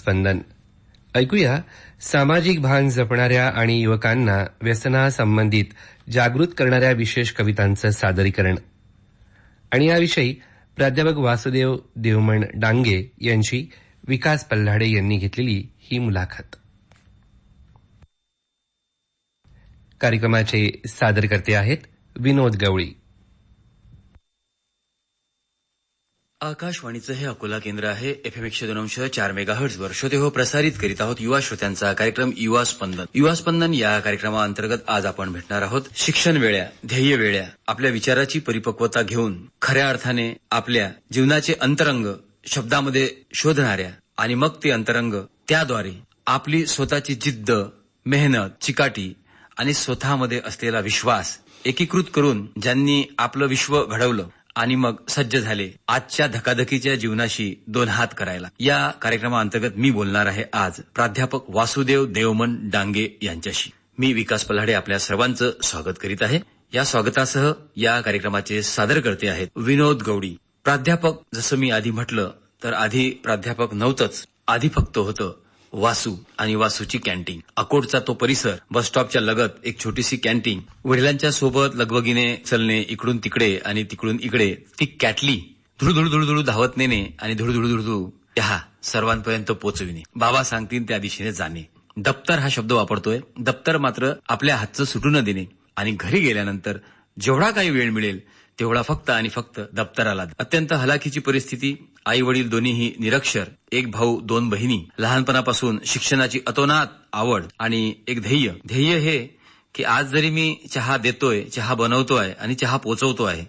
स्पंदन. ऐकूया सामाजिक भान जपणाऱ्या आणि युवकांना व्यसनासंबंधित जागृत करणाऱ्या विशेष कवितांचं सादरीकरण. आणि याविषयी प्राध्यापक वासुदेव देवमण डांगे यांची विकास पल्लाडे यांनी घेतलेली ही मुलाखत. कार्यक्रमाचे सादरकर्ते आहेत विनोद गवळी. आकाशवाणीचं हे अकोला केंद्र आहे. FM 102.4 मेगाहर्ट्झ वर श्रोते हो प्रसारित करीत आहोत युवा श्रोत्यांचा कार्यक्रम युवा स्पंदन. युवा स्पंदन या कार्यक्रमाअंतर्गत आज आपण भेटणार आहोत शिक्षण वेळ्या, ध्येय वेळ्या, आपल्या विचाराची परिपक्वता घेऊन खऱ्या अर्थाने आपल्या जीवनाचे अंतरंग शब्दामध्ये शोधणाऱ्या आणि मग ते अंतरंग त्याद्वारे आपली स्वतःची जिद्द, मेहनत, चिकाटी आणि स्वतःमध्ये असलेला विश्वास एकीकृत करून ज्यांनी आपलं विश्व घडवलं आणि मग सज्ज झाले आजच्या धकाधकीच्या जीवनाशी दोन हात करायला. या कार्यक्रमाअंतर्गत मी बोलणार आहे आज प्राध्यापक वासुदेव देवमन डांगे यांच्याशी. मी विकास पल्लाडे आपल्या सर्वांचं स्वागत करीत आहे. या स्वागतासह या कार्यक्रमाचे सादरकर्ते आहेत विनोद गवडी. प्राध्यापक जसं मी आधी म्हटलं तर आधी प्राध्यापक नव्हतंच, आधी फक्त होतं वासू आणि वासूची कॅन्टीन. अकोटचा तो परिसर, बस स्टॉपच्या लगत एक छोटीशी कॅन्टीन, वडिलांच्या सोबत लगबगीने चलणे इकडून तिकडे आणि तिकडून इकडे, ती कॅटली धुळधुळधुळधुळू धावत नेणे आणि धुळधुळधुळधुळू चहा सर्वांपर्यंत पोचविणे, बाबा सांगतील त्या दिशेने जाणे. दप्तर हा शब्द वापरतोय, दप्तर मात्र आपल्या हातचं सुटू न देणे आणि घरी गेल्यानंतर जेवढा काही वेळ मिळेल तेवढा फक्त आणि फक्त दप्तराला. अत्यंत हलाखीची परिस्थिती, आई वडील दोन्हीही निरक्षर, एक भाऊ दोन बहिणी, लहानपणापासून शिक्षणाची अतोनात आवड आणि एक ध्येय हे की आज जरी मी चहा देतोय, चहा बनवतोय आणि चहा पोचवतोय,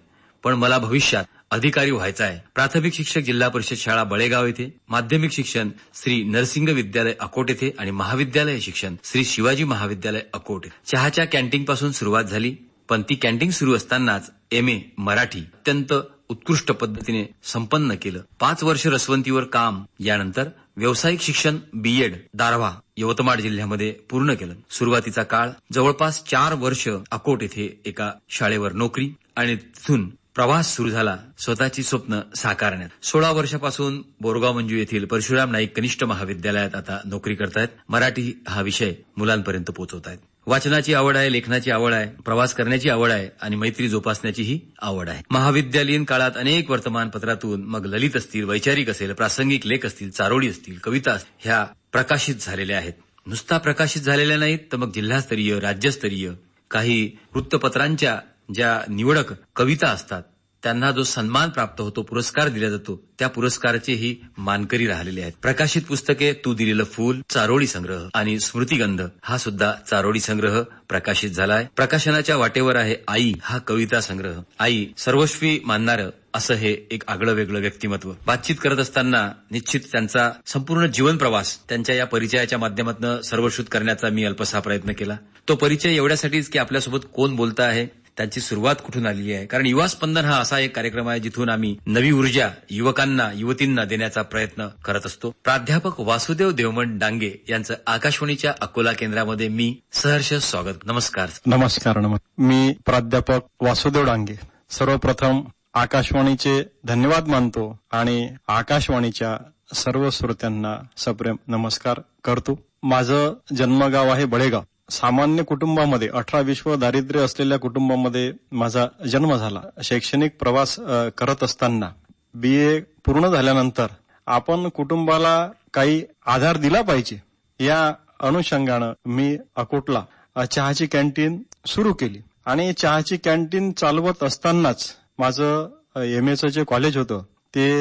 पण मला भविष्यात अधिकारी व्हायचं आहे. प्राथमिक शिक्षक जिल्हा परिषद शाळा बळेगाव येथे, माध्यमिक शिक्षण श्री नरसिंग विद्यालय अकोट येथे आणि महाविद्यालय शिक्षण श्री शिवाजी महाविद्यालय अकोट. चहाच्या कॅन्टीन पासून सुरुवात झाली, पण ती कॅन्टीन सुरू असतानाच MA मराठी अत्यंत उत्कृष्ट पद्धतीने संपन्न केलं. 5 वर्ष रसवंतीवर काम, यानंतर व्यावसायिक शिक्षण BEd दारव्हा यवतमाळ जिल्ह्यामध्ये पूर्ण केलं. सुरुवातीचा काळ जवळपास 4 वर्ष अकोट येथे एका शाळेवर नोकरी आणि तिथून प्रवास सुरू झाला स्वतःची स्वप्न साकारण्यात. 16 वर्षापासून बोरगाव मंजू येथील परशुराम नाईक कनिष्ठ महाविद्यालयात आता नोकरी करतायत. मराठी हा विषय मुलांपर्यंत पोहोचवतायत. वाचनाची आवड आहे, लेखनाची आवड आहे, प्रवास करण्याची आवड आहे आणि मैत्री जोपासण्याचीही आवड आहे. महाविद्यालयीन काळात अनेक वर्तमानपत्रातून मग ललित असतील, वैचारिक असेल, प्रासंगिक लेख असतील, चारोळी असतील, कविता ह्या प्रकाशित झालेल्या आहेत. नुसता प्रकाशित झालेल्या नाहीत तर मग जिल्हास्तरीय, राज्यस्तरीय काही वृत्तपत्रांच्या ज्या निवडक कविता असतात त्यांना जो सन्मान प्राप्त होतो, पुरस्कार दिला जातो, त्या पुरस्काराचेही मानकरी राहिलेले आहेत. प्रकाशित पुस्तके तू दिलेलं फूल, चारोळी संग्रह आणि स्मृतिगंध हा सुद्धा चारोळी संग्रह प्रकाशित झालाय. प्रकाशनाच्या वाटेवर आहे आई हा कविता संग्रह. आई सर्वस्वी मानणारं असं हे एक आगळं वेगळं व्यक्तिमत्व. बातचीत करत असताना निश्चित त्यांचा संपूर्ण जीवन प्रवास त्यांच्या या परिचयाच्या माध्यमातून सर्वश्रुत करण्याचा मी अल्पसा प्रयत्न केला. तो परिचय एवढ्यासाठीच की आपल्यासोबत कोण बोलत आहे, त्यांची सुरुवात कुठून आलेली आहे. कारण युवा स्पंदन हा असा एक कार्यक्रम आहे जिथून आम्ही नवी ऊर्जा युवकांना, युवतींना देण्याचा प्रयत्न करत असतो. प्राध्यापक वासुदेव देवमन डांगे यांचं आकाशवाणीच्या अकोला केंद्रामध्ये मी सहर्ष स्वागत. नमस्कार. नमस्कार. मी प्राध्यापक वासुदेव डांगे सर्वप्रथम आकाशवाणीचे धन्यवाद मानतो आणि आकाशवाणीच्या सर्व श्रोत्यांना सप्रेम नमस्कार करतो. माझं जन्मगाव आहे बळेगाव. सामान्य कुटुंबामध्ये 18-20 दारिद्र्य असलेल्या कुटुंबामध्ये माझा जन्म झाला. शैक्षणिक प्रवास करत असताना BA पूर्ण झाल्यानंतर आपण कुटुंबाला काही आधार दिला पाहिजे या अनुषंगानं मी अकोटला चहाची कॅन्टीन सुरू केली आणि चहाची कॅन्टीन चालवत असतानाच माझं MAचं जे कॉलेज होतं ते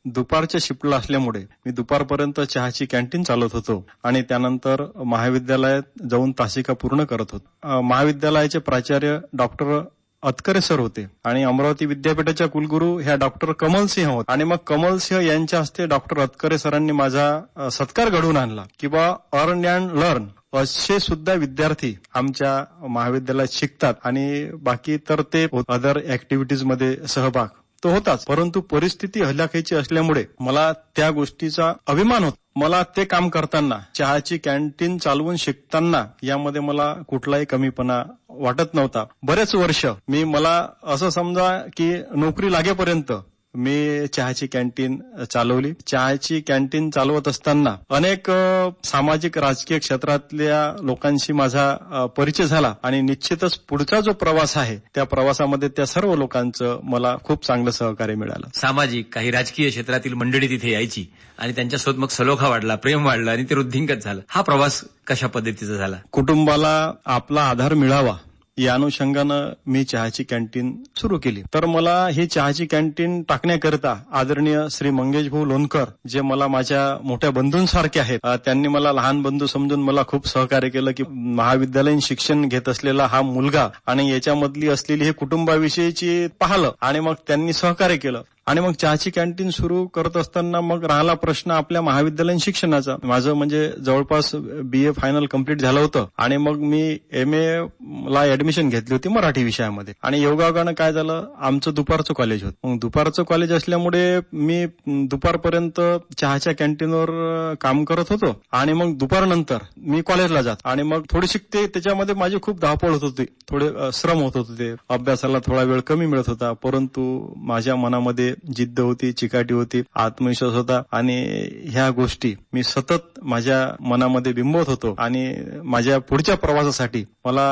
दुपारच्या शिफ्टला असल्यामुळे मी दुपारपर्यंत चहाची कॅन्टीन चालवत होतो आणि त्यानंतर महाविद्यालयात जाऊन तासिका पूर्ण करत होतो. महाविद्यालयाचे प्राचार्य डॉक्टर अतकरे सर होते आणि अमरावती विद्यापीठाच्या कुलगुरू ह्या डॉक्टर कमल सिंह होते आणि मग कमल सिंह यांच्या हस्ते डॉक्टर अतकरे सरांनी माझा सत्कार घडवून आणला की बा अर्न अँड लर्न असे सुद्धा विद्यार्थी आमच्या महाविद्यालयात शिकतात आणि बाकी तर ते अदर ऍक्टिव्हिटीज मध्ये सहभाग तो होताच. परंतु परिस्थिती हलाखीची असल्यामुळे मला त्या गोष्टीचा अभिमान होता. मला ते काम करताना, चहाची कॅन्टीन चालवून शिकताना यामध्ये मला कुठलाही कमीपणा वाटत नव्हता. बरेच वर्ष मला असं समजा की नोकरी लागेपर्यंत मी चहाची कॅन्टीन चालवली. चहाची कॅन्टीन चालवत असताना अनेक सामाजिक राजकीय क्षेत्रातल्या लोकांशी माझा परिचय झाला आणि निश्चितच पुढचा जो प्रवास आहे त्या प्रवासामध्ये त्या सर्व लोकांचं मला खूप चांगलं सहकार्य मिळालं. सामाजिक काही राजकीय क्षेत्रातील मंडळी तिथे यायची आणि त्यांच्यासोबत मग सलोखा वाढला, प्रेम वाढलं आणि ते वृद्धिंगत झालं. हा प्रवास कशा पद्धतीचा झाला? कुटुंबाला आपला आधार मिळावा या अनुषंगानं मी चहाची कॅन्टीन सुरू केली. तर मला ही चहाची कॅन्टीन टाकण्याकरिता आदरणीय श्री मंगेश भाऊ लोणकर, जे मला माझ्या मोठ्या बंधूंसारखे आहेत, त्यांनी मला लहान बंधू समजून मला खूप सहकार्य केलं की महाविद्यालयीन शिक्षण घेत असलेला हा मुलगा आणि याच्यामधली असलेली हे कुटुंबाविषयीची पाहिलं आणि मग त्यांनी सहकार्य केलं. आणि मग चहाची कॅन्टीन सुरू करत असताना मग राहिला प्रश्न आपल्या महाविद्यालयीन शिक्षणाचा. माझं म्हणजे जवळपास BA फायनल कंप्लीट झालं होतं आणि मग मी MA ला ऍडमिशन घेतली होती मराठी विषयामध्ये. आणि योगायोगानं काय झालं, आमचं दुपारचं कॉलेज होतं. मग दुपारचं कॉलेज असल्यामुळे मी दुपारपर्यंत चहाच्या कॅन्टीनवर काम करत होतो आणि मग दुपारनंतर मी कॉलेजला जात आणि मग थोडीशी त्याच्यामध्ये माझी खूप धावपळ होत होती, थोडे श्रम होत होते. अभ्यासाला थोडा वेळ कमी मिळत होता, परंतु माझ्या मनामध्ये जिद्द होती, चिकाटी होती, आत्मविश्वास होता आणि ह्या गोष्टी मी सतत माझ्या मनामध्ये बिंबवत होतो आणि माझ्या पुढच्या प्रवासासाठी मला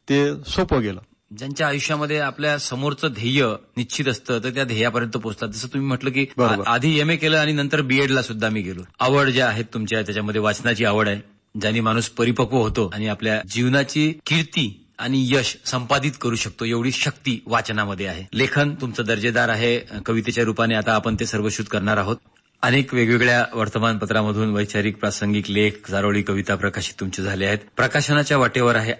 ते सोपं गेलं. ज्यांच्या आयुष्यामध्ये आपल्या समोरचं ध्येय निश्चित असतं तर त्या ध्येयापर्यंत पोहोचतात. जसं तुम्ही म्हटलं की आधी MA केलं आणि नंतर BEd ला सुद्धा मी गेलो. आवड ज्या आहेत तुमच्या त्याच्यामध्ये वाचनाची आवड आहे, ज्याने माणूस परिपक्व होतो आणि आपल्या जीवनाची कीर्ती आणि यश संपादित करू शकतो एवढी शक्ती वाचनामध्ये आहे. लेखन तुमचं दर्जेदार आहे, कवितेच्या रूपाने आता आपण ते सर्वश्रुत करणार आहोत. अनेक वेगवेगळ्या वर्तमानपत्रामधून वैचारिक प्रासंगिक लेख, जारोळी कविता प्रकाशित तुमचे झाले आहेत. प्रकाशनाच्या वाटेवर आहे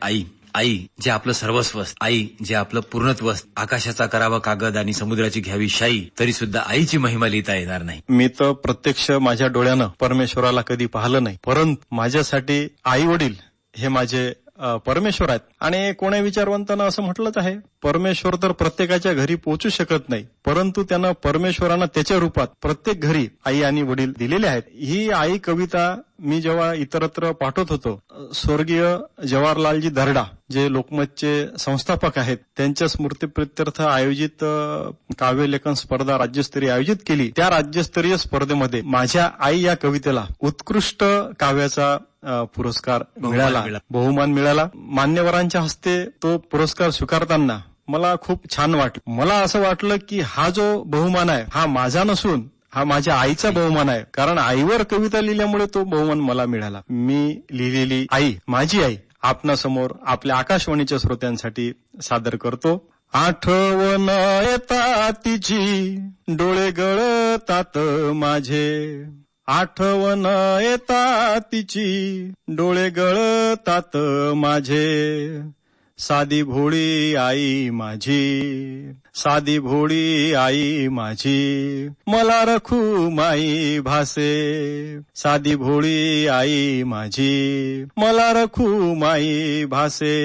आई जे आपलं सर्वस्व असतं, आई जे आपलं पूर्णत्व असतं. आकाशाचा करावा कागद आणि समुद्राची घ्यावी शाई, तरी सुद्धा आईची महिमा लिहिता येणार नाही. मी तर प्रत्यक्ष माझ्या डोळ्यानं परमेश्वराला कधी पाहिलं नाही, परंतु माझ्यासाठी आई वडील हे माझे परमेश्वर आहेत. आणि कोणी विचारवंतांना असं म्हटलंच आहे, परमेश्वर तर प्रत्येकाच्या घरी पोहोचू शकत नाही, परंतु त्यानं परमेश्वरानं त्याच्या रूपात प्रत्येक घरी आई आणि वडील दिलेले आहेत. ही आई कविता मी जेव्हा इतरत्र पाठवत होतो, स्वर्गीय जवाहरलालजी दर्डा जे लोकमतचे संस्थापक आहेत, त्यांच्या स्मृतीप्रित्यर्थ आयोजित काव्यलेखन स्पर्धा राज्यस्तरीय आयोजित केली. त्या राज्यस्तरीय स्पर्धेमध्ये माझ्या आई या कवितेला उत्कृष्ट काव्याचा पुरस्कार मिळाला, बहुमान मिळाला. मान्यवरांच्या हस्ते तो पुरस्कार स्वीकारताना मला खूप छान वाटलं. मला असं वाटलं की हा जो बहुमान आहे हा माझा नसून हा माझ्या आईचा बहुमान आहे, कारण आईवर कविता लिहिल्यामुळे तो बहुमान मला मिळाला. मी लिहिलेली आई, माझी आई, आपणासमोर आपल्या आकाशवाणीच्या श्रोत्यांसाठी सादर करतो. आठवण येतात तिची, डोळे गळतात माझे, आठवण येतात तिची, डोळे गळतात माझे, साधी भोळी आई माझी, साधी भोळी आई माझी, मला रखू माई भासे, साधी भोळी आई माझी, मला रखू माई भासे,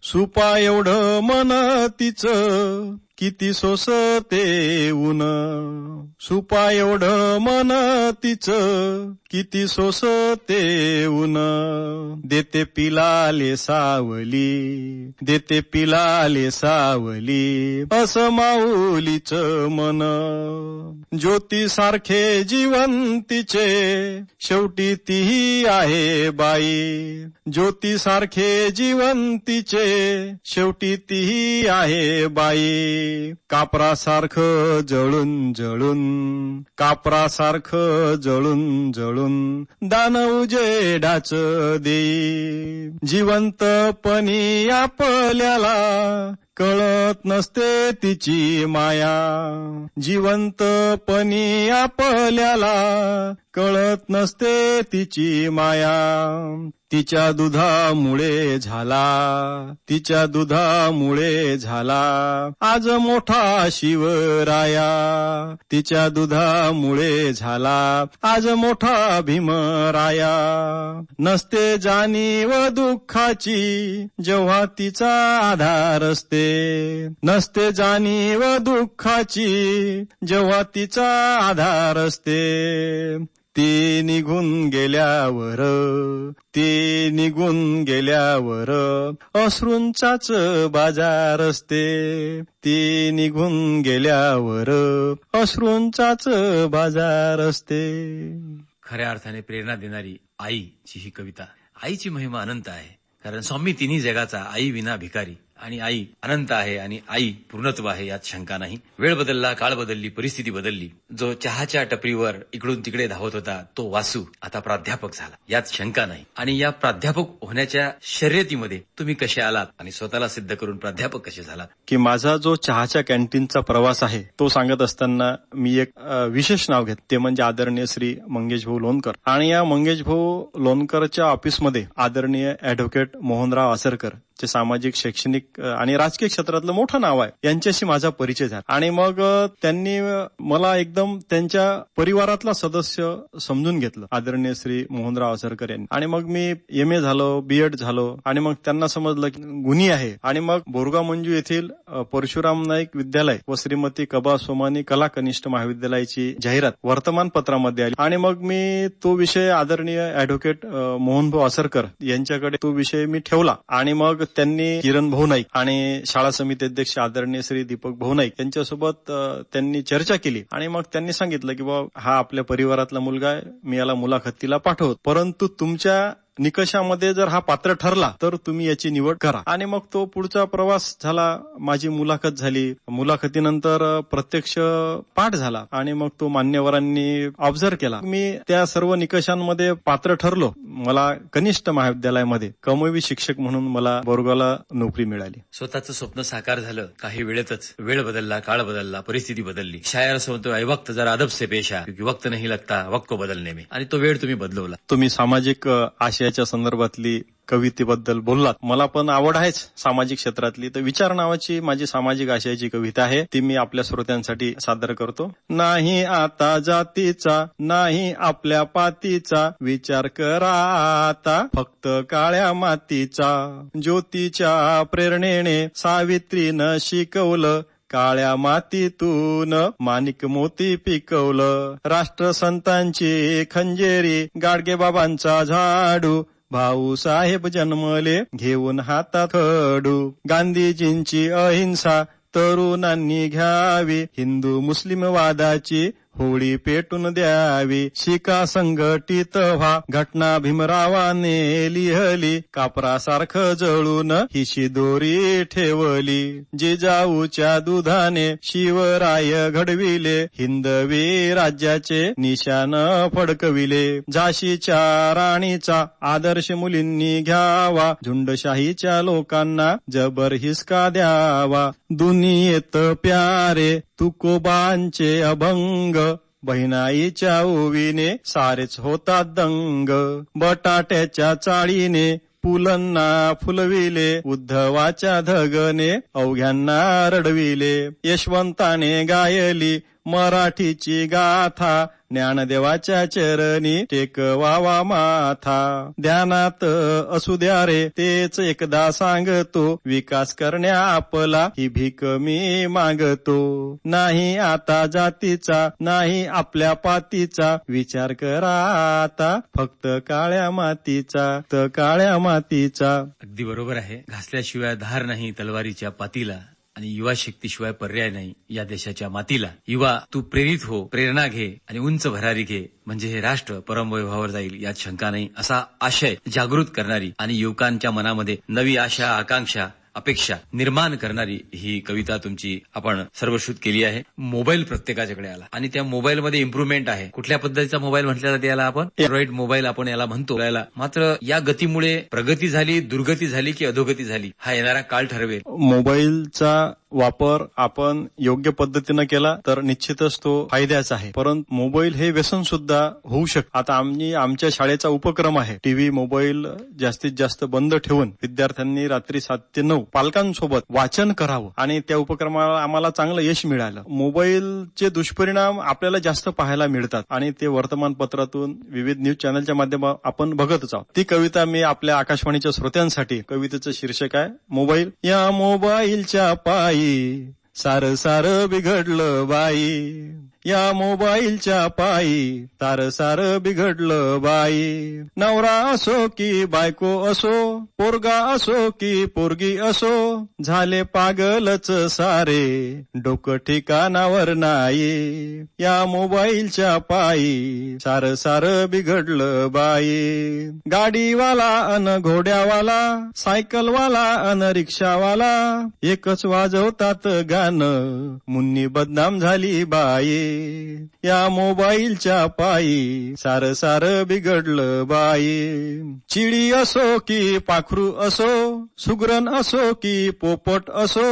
सुपा एवढं मन तिचं, किती सोसते ऊन, सुपा एवढं मन तिचं, किती सोसते ऊन, देते पिलाले सावली, देते पिलाले सावली, असं माऊलीचं मन, ज्योती सारखे जीवन तिचे, शेवटी तीही आहे बाई, ज्योती सारखे जीवन तिचे, शेवटी तीही आहे बाई, कापरासारखं जळून जळून, कापरासारखं जळून जळून, दान उजेडाचं देई, जिवंतपणी आपल्याला कळत नसते तिची माया, जिवंतपणी आपल्याला कळत नसते तिची माया, तिच्या दुधामुळे झाला, तिच्या दुधामुळे झाला आज मोठा शिवराया, तिच्या दुधामुळे झाला आज मोठा भीमराया, नसते जाणीव दुःखाची जेव्हा तिचा आधार असते, नसते जाणीव दुःखाची जेव्हा तिचा आधार असते, ते निघून गेल्यावर, ते निघून गेल्यावर अश्रूंचाच बाजार असते, ते निघून गेल्यावर अश्रूंचाच बाजार असते. खऱ्या अर्थाने प्रेरणा देणारी आईची ही कविता. आईची महिमा अनंत आहे, कारण स्वामी तिन्ही जगाचा आई विना भिकारी. आणि आई अनंत आहे आणि आई पूर्णत्व आहे, यात शंका नाही. वेळ बदलला, काळ बदलली, परिस्थिती बदलली. जो चहाच्या टपरीवर इकडून तिकडे धावत होता तो वासू आता प्राध्यापक झाला, यात शंका नाही. आणि या प्राध्यापक होण्याच्या शर्यतीमध्ये तुम्ही कसे आलात आणि स्वतःला सिद्ध करून प्राध्यापक कसे झालात? की माझा जो चहाच्या कॅन्टीनचा प्रवास आहे तो सांगत असताना मी एक विशेष नाव घेत, ते म्हणजे आदरणीय श्री मंगेश भाऊ लोणकर. आणि या मंगेश भाऊ लोणकरच्या ऑफिसमध्ये आदरणीय ॲडव्होकेट मोहनराव आसरकर, जे सामाजिक, शैक्षणिक आणि राजकीय क्षेत्रातलं मोठं नाव आहे, यांच्याशी माझा परिचय झाला. आणि मग त्यांनी मला एकदम त्यांच्या परिवारातला सदस्य समजून घेतलं, आदरणीय श्री मोहनराव आसरकर यांनी. आणि मग मी MA झालो, BEd झालो. आणि मग त्यांना समजलं की गुणी आहे. आणि मग बोरगाव मंजू येथील परशुराम नाईक विद्यालय व श्रीमती कबा सोमानी कला कनिष्ठ महाविद्यालयाची जाहिरात वर्तमानपत्रामध्ये आली. आणि मग मी तो विषय आदरणीय ॲडव्होकेट मोहनभाऊ आसरकर यांच्याकडे तो विषय मी ठेवला. आणि मग त्यांनी किरण भाऊ नाईक आणि शाळा समिती अध्यक्ष आदरणीय श्री दीपक भाऊ नाईक यांच्यासोबत त्यांनी चर्चा केली. आणि मग त्यांनी सांगितलं की बाबा हा आपल्या परिवारातला मुलगा आहे, मी याला मुलाखतीला पाठवतो, परंतु तुमच्या निकषामध्ये जर हा पात्र ठरला तर तुम्ही याची निवड करा. आणि मग तो पुढचा प्रवास झाला, माझी मुलाखत झाली. मुलाखतीनंतर प्रत्यक्ष पाठ झाला आणि मग तो मान्यवरांनी ऑब्झर्व केला. मी त्या सर्व निकषांमध्ये पात्र ठरलो. मला कनिष्ठ महाविद्यालयामध्ये कमवी शिक्षक म्हणून मला बोरगावला नोकरी मिळाली. स्वतःचं स्वप्न साकार झालं काही वेळेतच. वेळ बदलला, काळ बदलला, परिस्थिती बदलली. शायर असं म्हणतो, वक्त जरा अदब से पेशा, क्योंकि वक्त नहीं लगता वक्त को बदलने में. आणि तो वेळ तुम्ही बदलवला. तुम्ही सामाजिक आशयाच्या संदर्भातली कवितेबद्दल बोललात. मला पण आवड आहेच सामाजिक क्षेत्रातली, तर विचार नावाची माझी सामाजिक आशयाची कविता आहे, ती मी आपल्या श्रोत्यांसाठी सादर करतो. नाही आता जातीचा, नाही आपल्या पातीचा, विचार करा आता फक्त काळ्या मातीचा. ज्योतीच्या प्रेरणेने सावित्रीनं शिकवलं, काळ्या मातीतून माणिक मोती पिकवलं. राष्ट्रसंतांची खंजेरी, गाडगेबाबांचा झाडू, भाऊसाहेब जन्मले घेऊन हातात खडू. गांधीजींची अहिंसा तरुणांनी घ्यावी, हिंदू मुस्लिम वादाची होळी पेटून द्यावी. शिका संघटित व्हा, घटना भीमरावाने लिहली, कापरासारखं जळून हिशी दोरी ठेवली. जिजाऊच्या दुधाने शिवराय घडविले, हिंदवी राज्याचे निशाण फडकविले. झाशीच्या राणीचा आदर्श मुलींनी घ्यावा, झुंडशाहीच्या लोकांना जबर हिसका द्यावा. दुनियेत प्यारे तुकोबांचे अभंग, बहिणाईच्या ओवीने सारेच होतात दंग. बटाट्याच्या चाळीने पुलंना फुलविले, उद्धवाच्या धगने अवघ्यांना रडविले. यशवंताने गायली मराठीची गाथा, ज्ञानदेवाच्या चरणी टेकवावा माथा. ध्यानात असू द्या रे तेच एकदा सांगतो, विकास करण्या आपला ही भीक मी मागतो. नाही आता जातीचा, नाही आपल्या पातीचा, विचार करा आता फक्त काळ्या मातीचा, तर काळ्या मातीचा. अगदी बरोबर आहे. घासल्याशिवाय धार नाही तलवारीच्या पातीला, आणि युवा शक्तीशिवाय पर्याय नाही या देशाच्या मातीला. युवा तू प्रेरित हो, प्रेरणा घे आणि उंच भरारी घे, म्हणजे हे राष्ट्र परमवैभवावर जाईल, यात शंका नाही. असा आशय जागृत करणारी आणि युवकांच्या मनामध्ये नवी आशा, आकांक्षा, अपेक्षा निर्माण करणारी ही कविता तुमची आपण सर्वश्रुत केली आहे. मोबाईल प्रत्येकाच्याकडे आला आणि त्या मोबाईलमध्ये इम्प्रुव्हमेंट आहे. कुठल्या पद्धतीचा मोबाईल म्हटलं जाते याला? आपण अँड्रॉइड मोबाईल आपण याला म्हणतो. मात्र या गतीमुळे प्रगती झाली, दुर्गती झाली की अधोगती झाली, हा येणारा काळ ठरवेल. मोबाईलचा वापर आपण योग्य पद्धतीनं केला तर निश्चितच तो फायद्याचा आहे, परंतु मोबाईल हे व्यसन सुद्धा होऊ शकतं. आता आमच्या शाळेचा उपक्रम आहे, टीव्ही, मोबाईल जास्तीत जास्त बंद ठेवून विद्यार्थ्यांनी रात्री 7 ते 9 पालकांसोबत वाचन करावं आणि त्या उपक्रमाला आम्हाला चांगलं यश मिळालं. मोबाईलचे दुष्परिणाम आपल्याला जास्त पाहायला मिळतात आणि ते वर्तमानपत्रातून, विविध न्यूज चॅनलच्या माध्यमातून आपण बघतच आहोत. ती कविता मी आपल्या आकाशवाणीच्या श्रोत्यांसाठी, कवितेचं शीर्षक आहे मोबाईल. या मोबाईलच्या पायी सार सार बिघडलं बाई, या मोबाईलच्या पायी सार बिघडलं बाई. नवरा असो की बायको असो, पोरगा असो की पोरगी असो, झाले पागलच सारे, डोकं ठिकाणावर नाही. या मोबाईलच्या पायी सार बिघडलं बाई. गाडीवाला अन घोड्यावाला, सायकलवाला अन रिक्षावाला, एकच वाजवतात गाणं, मुन्नी बदनाम झाली बाई. या मोबाईलच्या पायी सार बिघडलं बाई. चिडी असो की पाखरू असो, सुगरण असो की पोपट असो,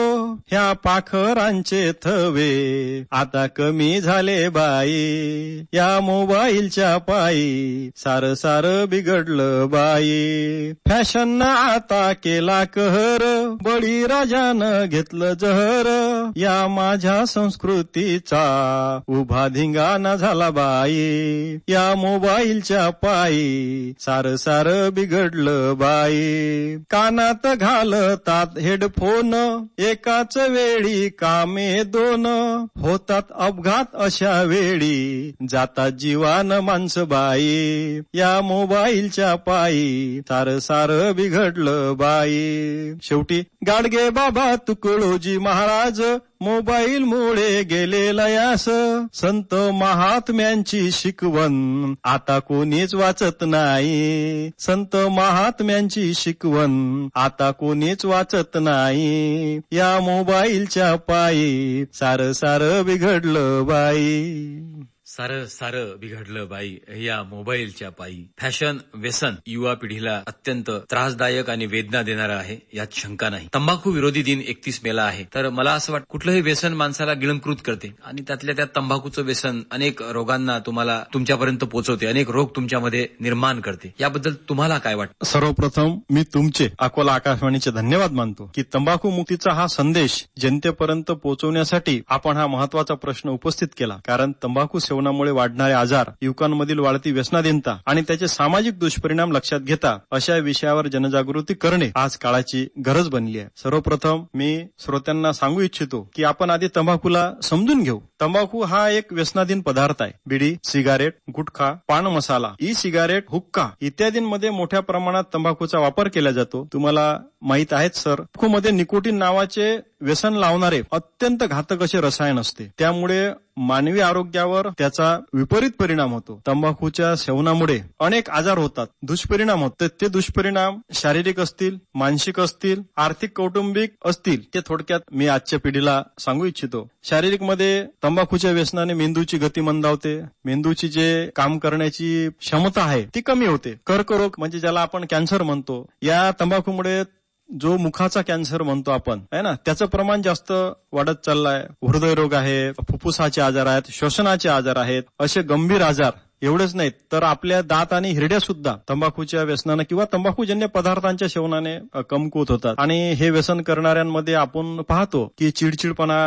ह्या पाखरांचे थवे आता कमी झाले बाई. या मोबाईलच्या पायी सार बिघडलं बाई. फॅशन आता केला कहर, बळीराजानं घेतलं जहर, या माझ्या संस्कृतीचा उभा धिंगाणा झाला बाई. या मोबाईलच्या पायी सार बिघडलं बाई. कानात घालतात हेडफोन, एकाच वेळी कामे दोन, होतात अपघात अशा वेळी, जातात जीवान माणसं बाई. या मोबाईलच्या पायी सार बिघडलं बाई. शेवटी गाडगे बाबा तुकडोजी महाराज मोबाईल मुळे गेले लयास, संत महात्म्यांची शिकवण आता कोणीच वाचत नाही. संत महात्म्यांची शिकवण आता कोणीच वाचत नाही. या मोबाईलच्या पायी सार बिघडलं बाई. सार बिघडलं बाई. या मोबाईलच्या पायी फॅशन व्यसन युवा पिढीला अत्यंत त्रासदायक आणि वेदना देणारं आहे, यात शंका नाही. तंबाखू विरोधी दिन 31 मेला आहे, तर मला असं वाटतं कुठलंही व्यसन माणसाला गिळंकृत करते आणि त्यातल्या त्यात तंबाखूचं व्यसन अनेक रोगांना तुम्हाला तुमच्यापर्यंत पोहोचवते, अनेक रोग तुमच्यामध्ये निर्माण करते. याबद्दल तुम्हाला काय वाटतं? सर्वप्रथम मी तुमचे अकोला आकाशवाणीचे धन्यवाद मानतो की तंबाखू मुक्तीचा हा संदेश जनतेपर्यंत पोहोचवण्यासाठी आपण हा महत्वाचा प्रश्न उपस्थित केला. कारण तंबाखू सेवनामुळे वाढणारे आजार, युवकांमधील वाढती व्यसनाधीनता आणि त्याचे सामाजिक दुष्परिणाम लक्षात घेता अशा विषयावर जनजागृती करणे आज काळाची गरज बनली आहे. सर्वप्रथम मी श्रोत्यांना सांगू इच्छितो की आपण आधी तंबाखूला समजून घेऊ. तंबाखू हा एक व्यसनाधीन पदार्थ आहे. बिडी, सिगारेट, गुटखा, पान मसाला, ई सिगारेट, हुक्का इत्यादींमध्ये मोठ्या प्रमाणात तंबाखूचा वापर केला जातो. तुम्हाला माहित आहेच सर, तंबाखूमध्ये निकोटीन नावाचे व्यसन लावणारे अत्यंत घातक असे रसायन असते. त्यामुळे मानवी आरोग्यावर त्याचा विपरीत परिणाम होतो. तंबाखूच्या सेवनामुळे अनेक आजार होतात, दुष्परिणाम होतात. ते दुष्परिणाम शारीरिक असतील, मानसिक असतील, आर्थिक कौटुंबिक असतील. ते थोडक्यात मी आजच्या पिढीला सांगू इच्छितो. शारीरिक मध्ये तंबाखूच्या व्यसनाने मेंदूची गती मंदावते, मेंदूची जे काम करण्याची क्षमता आहे ती कमी होते. कर्करोग म्हणजे ज्याला आपण कॅन्सर म्हणतो, या तंबाखूमुळे जो मुखाचा कॅन्सर म्हणतो आपण आहे ना, त्याचं प्रमाण जास्त वाढत चाललंय. हृदयरोग आहे, फुफ्फुसाचे आजार आहेत, श्वसनाचे आजार आहेत, असे गंभीर आजार. एवढेच नाहीत तर आपल्या दात आणि हिरड्या सुद्धा तंबाखूच्या व्यसनाने किंवा तंबाखूजन्य पदार्थांच्या सेवनाने कमकुवत होतात. आणि हे व्यसन करणाऱ्यांमध्ये आपण पाहतो की चिडचिडपणा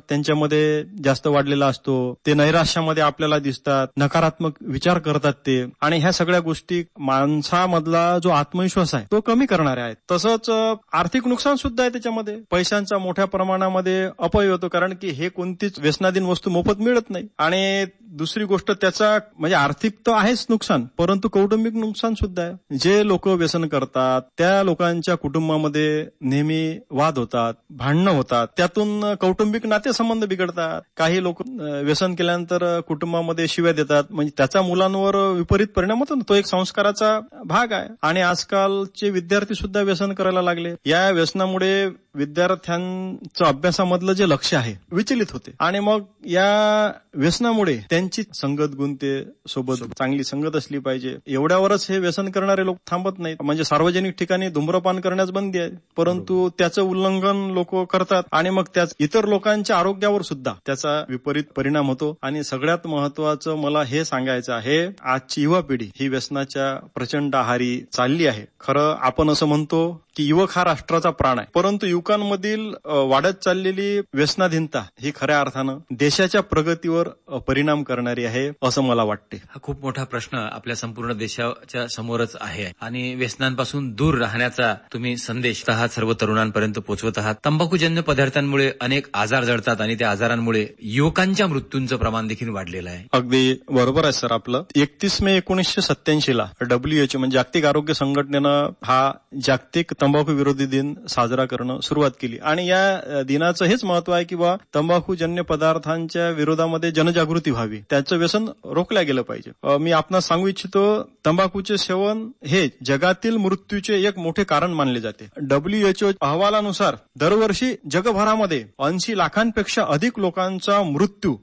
त्यांच्यामध्ये जास्त वाढलेला असतो. ते नैराश्यामध्ये आपल्याला दिसतात, नकारात्मक विचार करतात ते. आणि ह्या सगळ्या गोष्टी माणसामधला जो आत्मविश्वास आहे तो कमी करणाऱ्या आहेत. तसंच आर्थिक नुकसान सुद्धा आहे त्याच्यामध्ये. पैशांचा मोठ्या प्रमाणामध्ये अपव्यय होतो, कारण की हे कोणतीच व्यसनाधीन वस्तू मोफत मिळत नाही. आणि दुसरी गोष्ट त्याचा म्हणजे आर्थिक तर आहेच नुकसान, परंतु कौटुंबिक नुकसान सुद्धा आहे. जे लोक व्यसन करतात त्या लोकांच्या कुटुंबामध्ये नेहमी वाद होतात, भांडणं होतात, त्यातून कौटुंबिक नातेसंबंध बिघडतात. काही लोक व्यसन केल्यानंतर कुटुंबामध्ये शिव्या देतात, म्हणजे त्याचा मुलांवर विपरीत परिणाम होतो. तो एक संस्काराचा भाग आहे. आणि आजकालचे विद्यार्थी सुद्धा व्यसन करायला लागले. या व्यसनामुळे विद्यार्थ्यांचं अभ्यासामधलं जे लक्ष आहे विचलित होते. आणि मग या व्यसनामुळे त्यांची संगत गुंते, सोबत चांगली संगत असली पाहिजे. एवढ्यावरच हे व्यसन करणारे लोक थांबत नाहीत. म्हणजे सार्वजनिक ठिकाणी धूम्रपान करण्यास बंदी आहे, परंतु त्याचं उल्लंघन लोक करतात आणि मग त्याच इतर लोकांच्या आरोग्यावर सुद्धा त्याचा विपरीत परिणाम होतो. आणि सगळ्यात महत्वाचं मला हे सांगायचं आहे, आजची युवा पिढी ही व्यसनाच्या प्रचंड आहारी चालली आहे. खरं आपण असं म्हणतो की युवक हा राष्ट्राचा प्राण आहे, परंतु युवकांमधील वाढत चाललेली व्यसनाधीनता ही खऱ्या अर्थानं देशाच्या प्रगतीवर परिणाम करणारी आहे असं मला वाटते. हा खूप मोठा प्रश्न आपल्या संपूर्ण देशाच्या समोरच आहे आणि व्यसनांपासून दूर राहण्याचा तुम्ही संदेश सर्व तरुणांपर्यंत पोहोचवत आहात. तंबाखूजन्य पदार्थांमुळे अनेक आजार जडतात आणि त्या आजारांमुळे युवकांच्या मृत्यूंचं प्रमाण देखील वाढलेलं आहे. अगदी बरोबर आहे सर. आपलं 31 मे 1987 ला WHO म्हणजे जागतिक आरोग्य संघटनेनं हा जागतिक तंबाखू विरोधी दिन साजरा करणं सुरुवात केली आणि या दिनाचं हेच महत्व आहे की बा तंबाखूजन्य पदार्थांच्या विरोधामध्ये जनजागृती व्हावी, त्याचं व्यसन रोखल्या गेलं पाहिजे. मी आपणास सांगू इच्छितो, तंबाखूचे सेवन हे जगातील मृत्यूचे एक मोठे कारण मानले जाते. WHO अहवालानुसार दरवर्षी जगभरामध्ये 80 लाखांपेक्षा अधिक लोकांचा मृत्यू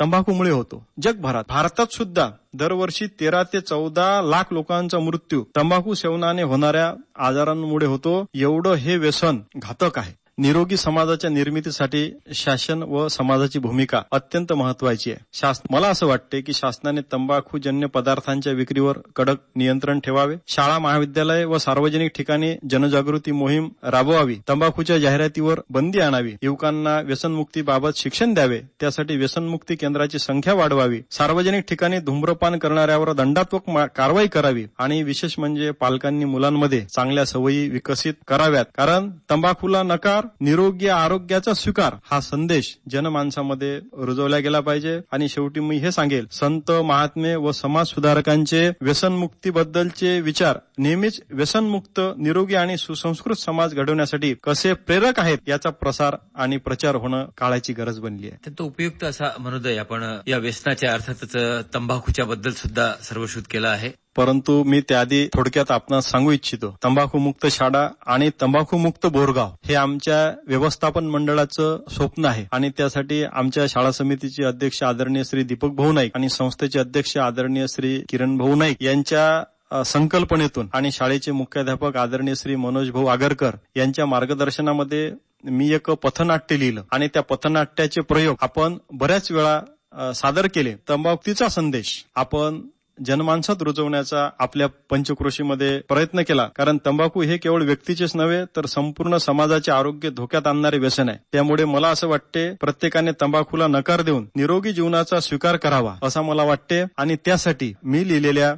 तंबाखूमुळे होतो. जगभरात, भारतात सुद्धा दरवर्षी 13 ते 14 लाख लोकांचा मृत्यू तंबाखू सेवनाने होणाऱ्या आजारांमुळे होतो. एवढं हे व्यसन घातक आहे. निरोगी समाजाच्या निर्मितीसाठी शासन व समाजाची भूमिका अत्यंत महत्वाची आहे. मला असं वाटते की शासनाने तंबाखूजन्य पदार्थांच्या विक्रीवर कडक नियंत्रण ठेवावे. शाळा, महाविद्यालय व सार्वजनिक ठिकाणी जनजागृती मोहीम राबवावी. तंबाखूच्या जाहिरातीवर बंदी आणावी. युवकांना व्यसनमुक्तीबाबत शिक्षण द्यावे. त्यासाठी व्यसनमुक्ती केंद्राची संख्या वाढवावी. सार्वजनिक ठिकाणी धूम्रपान करणाऱ्यावर दंडात्मक कारवाई करावी आणि विशेष म्हणजे पालकांनी मुलांमध्ये चांगल्या सवयी विकसित कराव्यात. कारण तंबाखूला नकार, निरोगी आरोग्याचा स्वीकार हा संदेश जनमानसामध्ये रुजवला गेला पाहिजे. आणि शेवटी मी हे सांगेल, संत, महात्मे व समाज सुधारकांचे व्यसनमुक्तीबद्दलचे विचार नेहमीच व्यसनमुक्त, निरोगी आणि सुसंस्कृत समाज घडवण्यासाठी कसे प्रेरक आहेत याचा प्रसार आणि प्रचार होणं काळाची गरज बनली आहे. अत्यंत उपयुक्त असा मनोदय आपण या व्यसनाच्या अर्थातच तंबाखूच्या बद्दल सुद्धा सर्वश्रुत केला आहे. परंतु मी त्याआधी थोडक्यात आपणास सांगू इच्छितो, तंबाखूमुक्त शाळा आणि तंबाखूमुक्त बोरगाव हे आमच्या व्यवस्थापन मंडळाचं स्वप्न आहे आणि त्यासाठी आमच्या शाळा समितीचे अध्यक्ष आदरणीय श्री दीपक भाऊ नाईक आणि संस्थेचे अध्यक्ष आदरणीय श्री किरण भाऊ नाईक यांच्या संकल्पनेतून आणि शाळेचे मुख्याध्यापक आदरणीय श्री मनोज भाऊ आगरकर यांच्या मार्गदर्शनामध्ये मी एक पथनाट्य लिहिलं आणि त्या पथनाट्याचे प्रयोग आपण बऱ्याच वेळा सादर केले. तंबाखूचा संदेश आपण जनमानसात रुजवण्याचा आपल्या पंचक्रोशीमध्ये प्रयत्न केला. कारण तंबाखू हे केवळ व्यक्तीचेच नव्हे तर संपूर्ण समाजाचे आरोग्य धोक्यात आणणारे व्यसन आहे. त्यामुळे मला असं वाटते प्रत्येकाने तंबाखूला नकार देऊन निरोगी जीवनाचा स्वीकार करावा असं मला वाटते आणि त्यासाठी मी लिहिलेल्या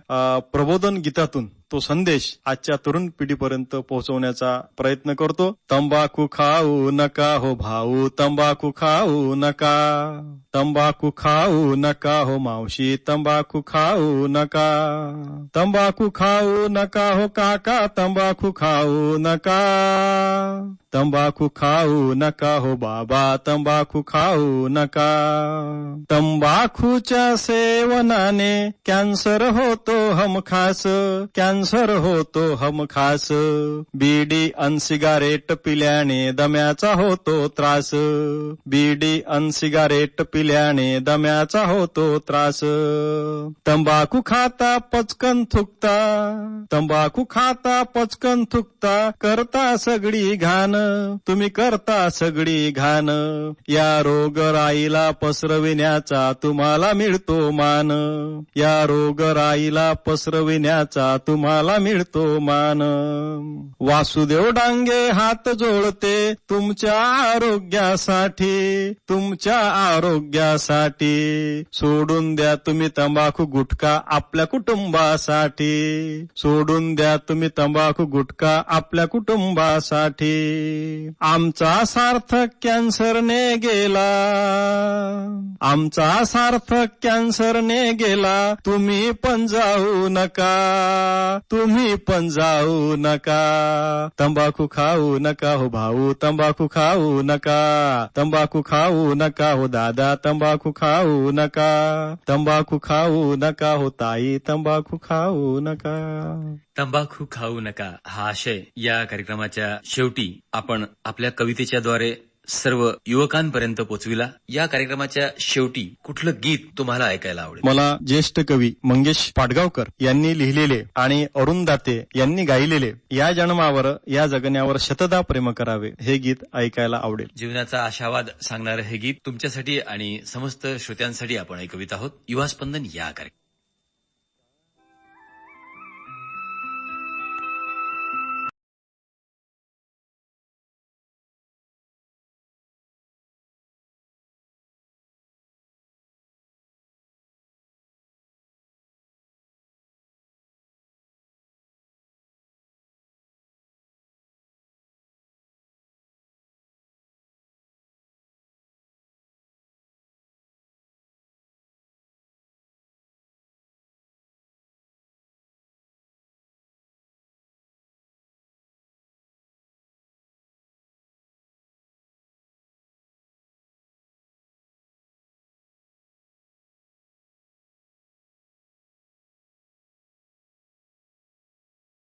प्रबोधन गीतातून तो संदेश आजच्या तरुण पिढीपर्यंत पोहोचवण्याचा प्रयत्न करतो. तंबाखू खाऊ नका हो भाऊ, तंबाखू खाऊ नका. तंबाखू खाऊ नका हो मावशी, तंबाखू खाऊ नका. तंबाखू खाऊ नका हो काका, तंबाखू खाऊ नका. तंबाखू खाऊ नका हो बाबा, तंबाखू खाऊ नका. तंबाखूच्या सेवनाने कॅन्सर होतो हमखास, कॅन्सर होतो हमखास. बीडी अन सिगारेट पिल्याने दम्याचा होतो त्रास. बीडी अन सिगारेट पिल्याने दम्याचा होतो त्रास. तंबाखू खाता पचकन थुकता, तंबाखू खाता पचकन थुकता. करता सगळी घाण, तुम्ही करता सगळी घाण. या रोगराईला पसरविण्याचा तुम्हाला मिळतो मान. या रोगराईला पसरविण्याचा तुम्हाला मिळतो मान. वासुदेव डांगे हात जोडते तुमच्या आरोग्यासाठी, तुमच्या आरोग्यासाठी. सोडून द्या तुम्ही तंबाखू गुटखा आपल्या कुटुंबासाठी. सोडून द्या तुम्ही तंबाखू गुटखा आपल्या कुटुंबासाठी. आमचा सार्थक कॅन्सरने गेला, आमचा सार्थक कॅन्सरने गेला. तुम्ही पण जाऊ नका, तुम्ही पण जाऊ नका. तंबाखू खाऊ नका हो भाऊ, तंबाखू खाऊ नका. तंबाखू खाऊ नका हो दादा, तंबाखू खाऊ नका. तंबाखू खाऊ नका हो ताई, तंबाखू खाऊ नका. तंबाखू खाऊ नका हा आशय या कार्यक्रमाच्या शेवटी आपण आपल्या कवितेच्याद्वारे सर्व युवकांपर्यंत पोचविला. या कार्यक्रमाच्या शेवटी कुठलं गीत तुम्हाला ऐकायला आवडेल? मला ज्येष्ठ कवी मंगेश पाडगावकर यांनी लिहिलेले आणि अरुण दाते यांनी गायलेले या जन्मावर या जगण्यावर शतदा प्रेम करावे हे गीत ऐकायला आवडेल. जीवनाचा आशावाद सांगणारं हे गीत तुमच्यासाठी आणि समस्त श्रोत्यांसाठी आपण ऐकवित आहोत. युवा स्पंदन या कार्यक्रम